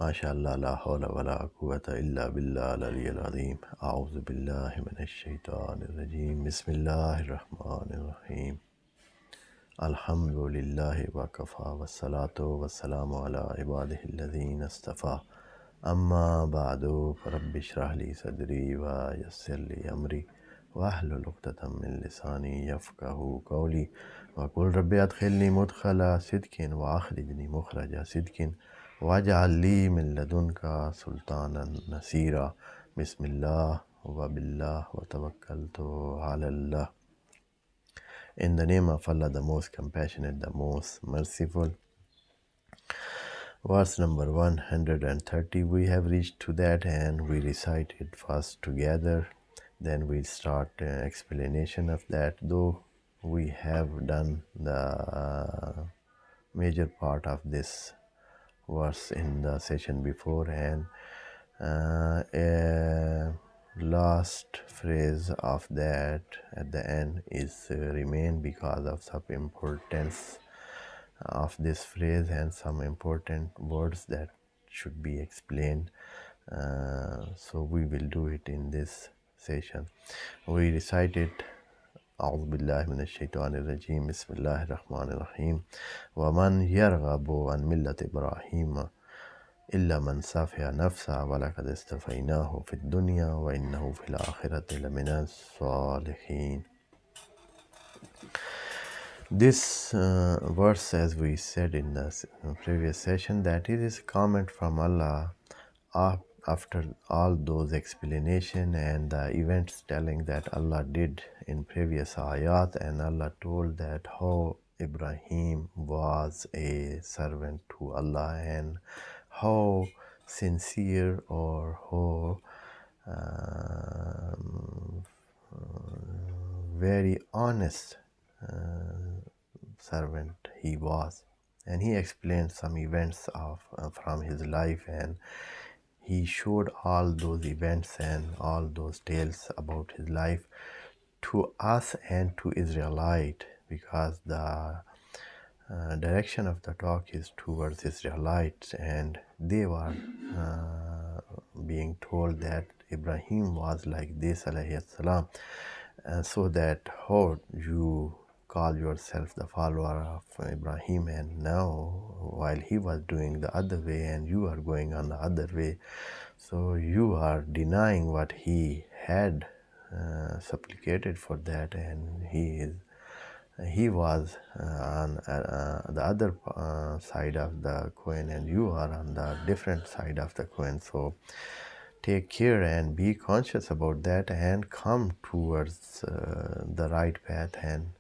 MashaAllah, la hawla wa la quwwata illa billah al-aliyyil azim. A'udhu billahi minash shaitanir rajim. Bismillahir rahmanir rahim. Alhamdulillahi wa kafa wa salatu wa salamu ala ibadihi alladhina istafa. Amma ba'du, farabbi shrah li sadri wa yassir li amri wa ahlul uqdatam min lisani yafqahu qawli wa qul rabbi adkhilni mudkhala sidqin wa akhrijni mukhraja sidqin waj'al li min ladunka sultanan nasira. Bismillah wa billah wa tawakkaltu ala Allah. In the name of Allah, the most compassionate, the most merciful. Verse number 130, we have reached to that and we recite it first together. Then we'll start explanation of that, though we have done the major part of this verse in the session before, and last phrase of that at the end is remain because of some importance of this phrase and some important words that should be explained. So we will do it in this session. We recite it. أعوذ بالله من الشيطان الرجيم بسم الله الرحمن الرحيم ومن يرغب عن ملة إبراهيم إلا من سفه نفسه ولقد اصطفيناه في الدنيا وإنه في الآخرة لمن الصالحين. This verse, as we said in the previous session, that it is a comment from Allah after all those explanation and the events telling that Allah did in previous ayat, and Allah told that how Ibrahim was a servant to Allah and how sincere or how very honest servant he was, and he explained some events of from his life, and he showed all those events and all those tales about his life to us and to Israelite, because the direction of the talk is towards Israelites, and they were being told that Ibrahim was like this, alayhi salam, so that how you call yourself the follower of Ibrahim, and now while he was doing the other way and you are going on the other way, so you are denying what he had supplicated for that, and he was on the other side of the coin and you are on the different side of the coin. So take care and be conscious about that and come towards the right path and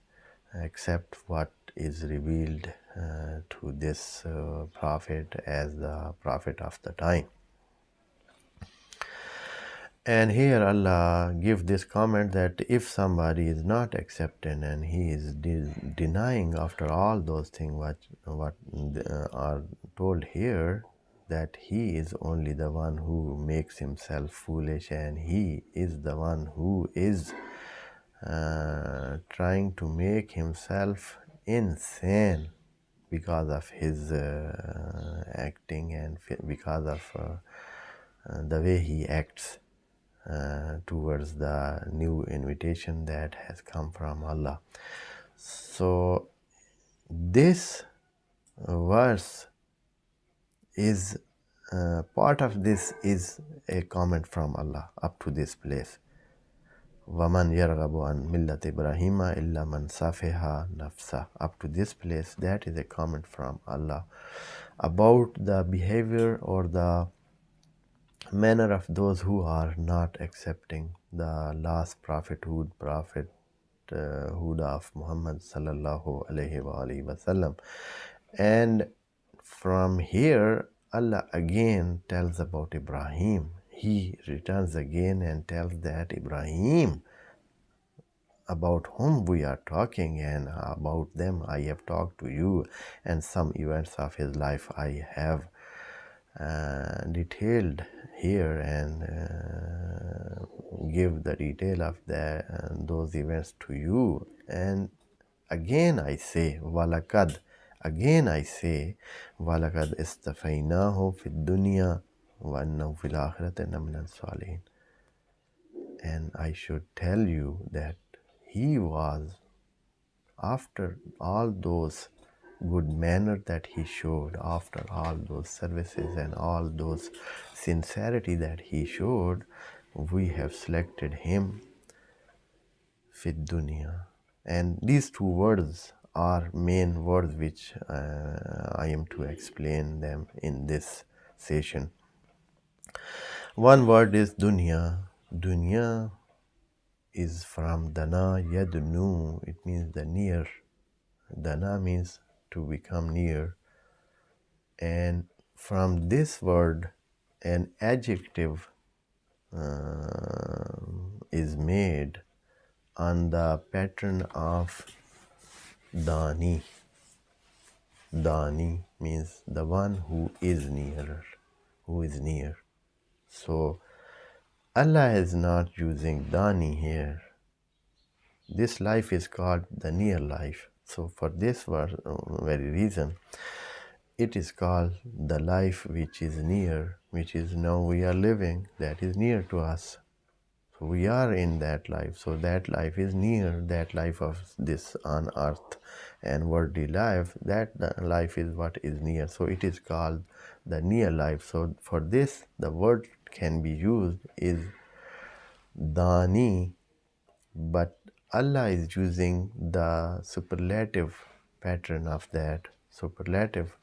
accept what is revealed to this prophet as the prophet of the time. And here Allah gives this comment that if somebody is not accepting and he is denying after all those things what are told here, that he is only the one who makes himself foolish, and he is the one who is trying to make himself insane because of his acting and because of the way he acts towards the new invitation that has come from Allah. So this verse is part of this is a comment from Allah up to this place. وَمَنْ يَرْغَبُ عَنْ مِلَّةِ إِبْرَاهِيمَ إِلَّا مَنْ سَفِهَ نَفْسَهُ. Up to this place, that is a comment from Allah about the behavior or the manner of those who are not accepting the last prophethood of Muhammad sallallahu alaihi wasallam. And from here Allah again tells about Ibrahim. He returns again and tells that Ibrahim, about whom we are talking, and about them I have talked to you, and some events of his life I have detailed here, and give the detail of those events to you. And again I say, walakad, Again I say, وَلَقَدْ إِسْتَفَيْنَاهُ فِي الدُّنْيَا وَأَنَّهُ فِي الْآخِرَةِ لَمِنَ الصَّالِحِينَ. And I should tell you that he was, after all those good manner that he showed, after all those services and all those sincerity that he showed, we have selected him fit dunya. And these two words are main words which I am to explain them in this session. One word is dunya. Dunya is from dana yadnu. It means the near. Dana means to become near. And from this word, an adjective is made on the pattern of Dani. Dani means the one who is nearer, who is near. So Allah is not using Dani here. This life is called the near life. So for this very reason, it is called the life which is near, which is now we are living, that is near to us. So we are in that life. So that life is near, that life of this on earth and worldly life, that life is what is near. So it is called the near life. So for this, the word can be used is Dani, but Allah is using the superlative pattern of that, superlative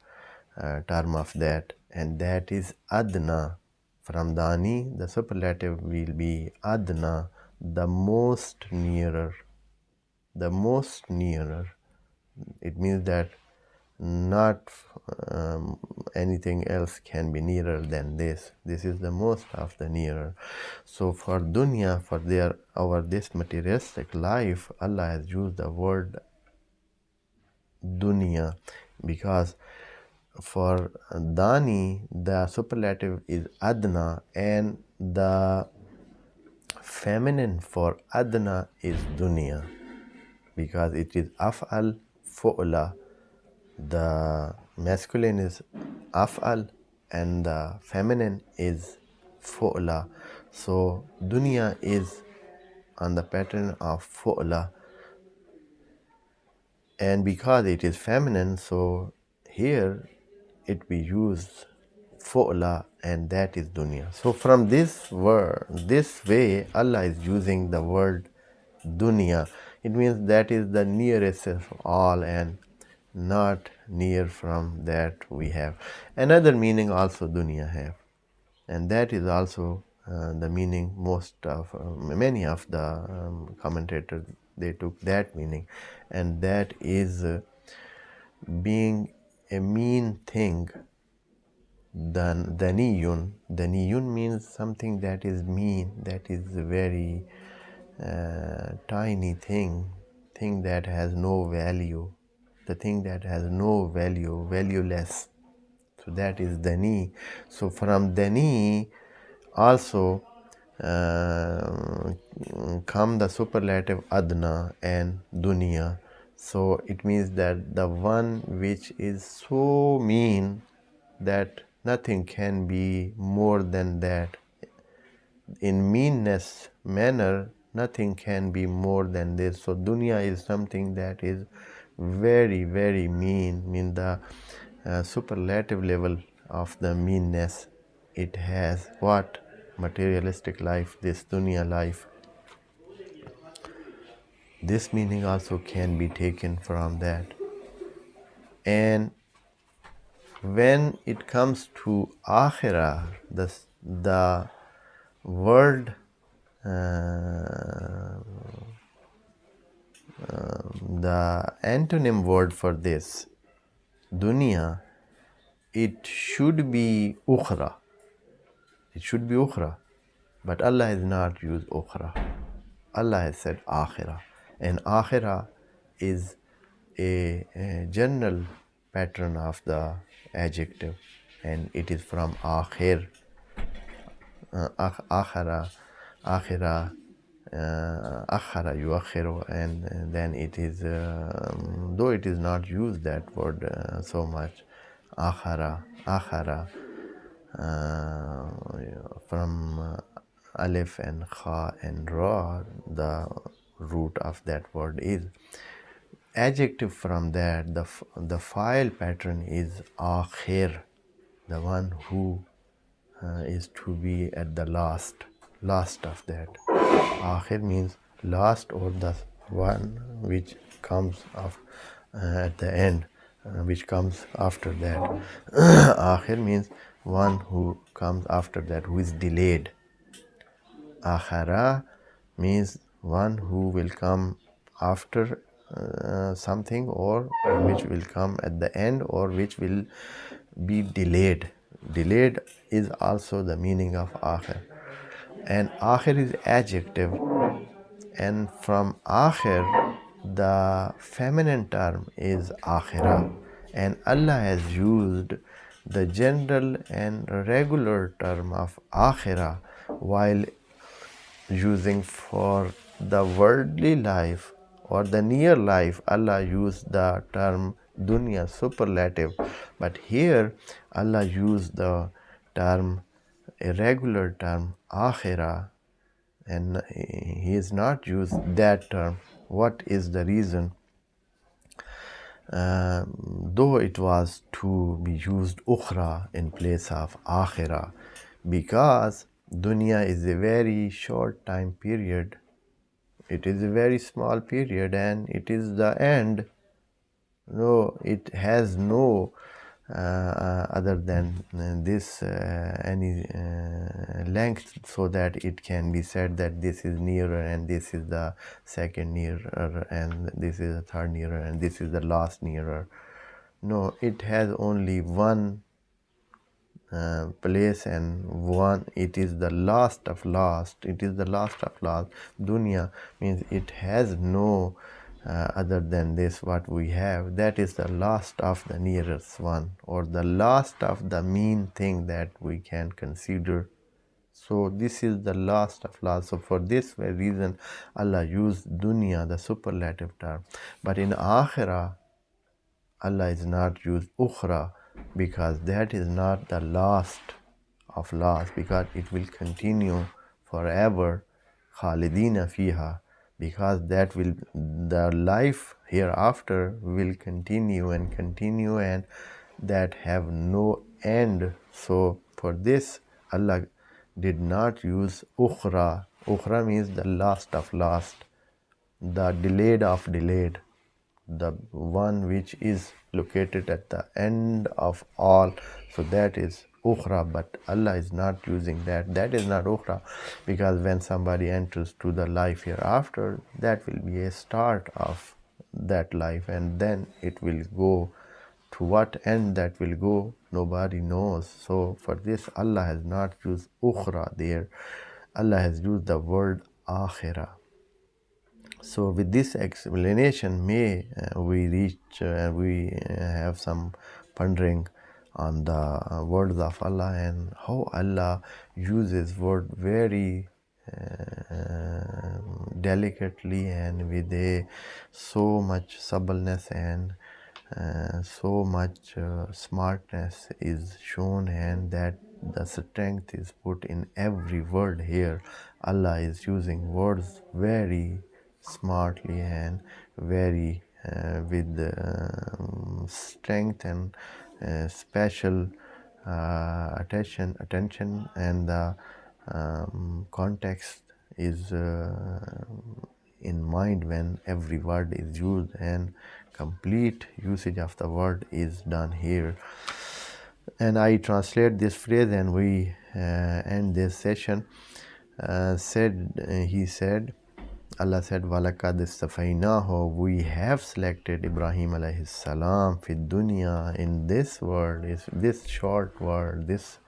term of that, and that is Adna. From Dani, the superlative will be Adna, the most nearer. The most nearer. It means that not anything else can be nearer than this. This is the most of the nearer. So for dunya, for this materialistic life, Allah has used the word dunya, because for Dani, the superlative is Adna, and the feminine for Adna is Dunya, because it is Af'al Fu'la. The masculine is Af'al and the feminine is Fu'la. So Dunya is on the pattern of Fu'la, and because it is feminine, so here it we use Fu'la, and that is dunya. So from this word, this way, Allah is using the word dunya. It means that is the nearest of all and not near from that we have. Another meaning also dunya have, and that is also the meaning many of the commentators, they took that meaning, and that is being a mean thing. Daniyun. Daniyun means something that is mean, that is a very tiny thing that has no value, the thing that has no value, valueless. So that is Dani. So from Dani also come the superlative Adna and Dunya. So it means that the one which is so mean that nothing can be more than that. In meanness manner, nothing can be more than this. So dunya is something that is very, very mean the superlative level of the meanness. It has what? Materialistic life, this dunya life. This meaning also can be taken from that. And when it comes to akhirah, the word the antonym word for this dunya, it should be ukhra. It should be ukhra, but Allah has not used ukhra. Allah has said akhirah, and akhirah is a general pattern of the adjective, and it is from akhir, akhira, akhara yuakhiru, and then it is, though it is not used that word so much, akhara, from alif and kha and ra, the root of that word is adjective. From that, the file pattern is akhir, the one who is to be at the last of that. Akhir means last, or the one which comes at the end, which comes after that. Akhir means one who comes after that, who is delayed. Akhara means one who will come after something, or which will come at the end, or which will be delayed. Delayed is also the meaning of akhir. And akhir is adjective, and from akhir the feminine term is akhira, and Allah has used the general and regular term of akhira while using for the worldly life or the near life. Allah used the term dunya, superlative, but here Allah used the term, a regular term, akhira, and he has not used that term. What is the reason? Though it was to be used ukhra in place of akhira, because dunya is a very short time period. It is a very small period, and it is the end. No, it has no other than this any length, so that it can be said that this is nearer, and this is the second nearer, and this is the third nearer, and this is the last nearer. No, it has only one place, and one, it is the last of last. It is the last of last. Dunya means it has no other than this what we have. That is the last of the nearest one, or the last of the mean thing that we can consider. So this is the last of last. So for this reason Allah used dunya, the superlative term. But in akhirah Allah is not used ukhra, because that is not the last of last, because it will continue forever, khalidina fiha, because that will, the life hereafter will continue and continue, and that have no end. So for this Allah did not use ukhra. Ukhra means the last of last, the delayed of delayed, the one which is located at the end of all. So that is ukhra, but Allah is not using that. That is not ukhra, because when somebody enters to the life hereafter, that will be a start of that life, and then it will go to what end that will go, nobody knows. So for this Allah has not used ukhra there. Allah has used the word akhirah. So with this explanation, may we have some pondering on the words of Allah, and how Allah uses word very delicately, and with so much suppleness, and so much smartness is shown, and that the strength is put in every word here. Allah is using words very smartly, and very with strength, and special attention, and the context is in mind when every word is used, and complete usage of the word is done here. And I translate this phrase, and we end this session. He said, Allah said, وَلَقَدْ اسْتَفَيْنَاهُ, we have selected Ibrahim alayhi salam fi dunya, in this world, is this short world, this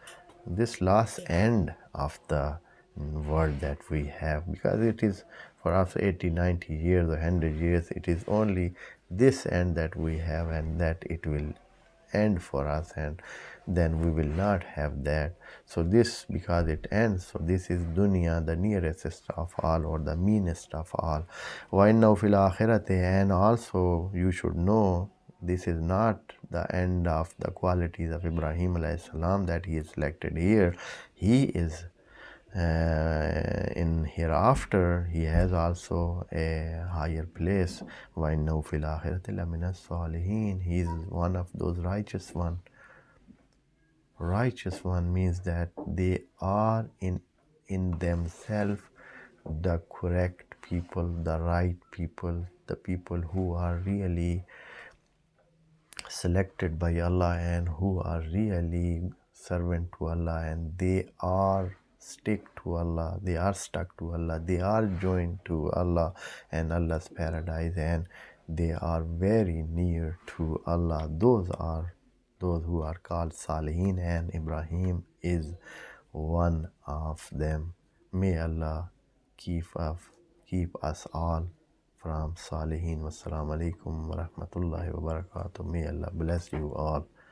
last end of the world that we have, because it is for us 80, 90 years or 100 years, it is only this end that we have, and that it will end for us, and then we will not have that. So this, because it ends, so this is dunya, the nearest of all or the meanest of all. وَإِنَّهُ فِي الْآخِرَةِ, and also you should know this is not the end of the qualities of Ibrahim alayhi salam that he is selected here. He is in hereafter, he has also a higher place. وَإِنَّهُ فِي الْآخِرَةِ لَمِنَ الصَّالِحِينَ, he is one of those righteous one. Righteous one means that they are in themselves the correct people, the right people, the people who are really selected by Allah and who are really servant to Allah, and they are stick to Allah, they are stuck to Allah, they are joined to Allah and Allah's paradise, and they are very near to Allah. Those are those who are called Salihin, and Ibrahim is one of them. May Allah keep us all from Salihin. Wassalamu alaikum wa rahmatullahi wa barakatuh. May Allah bless you all.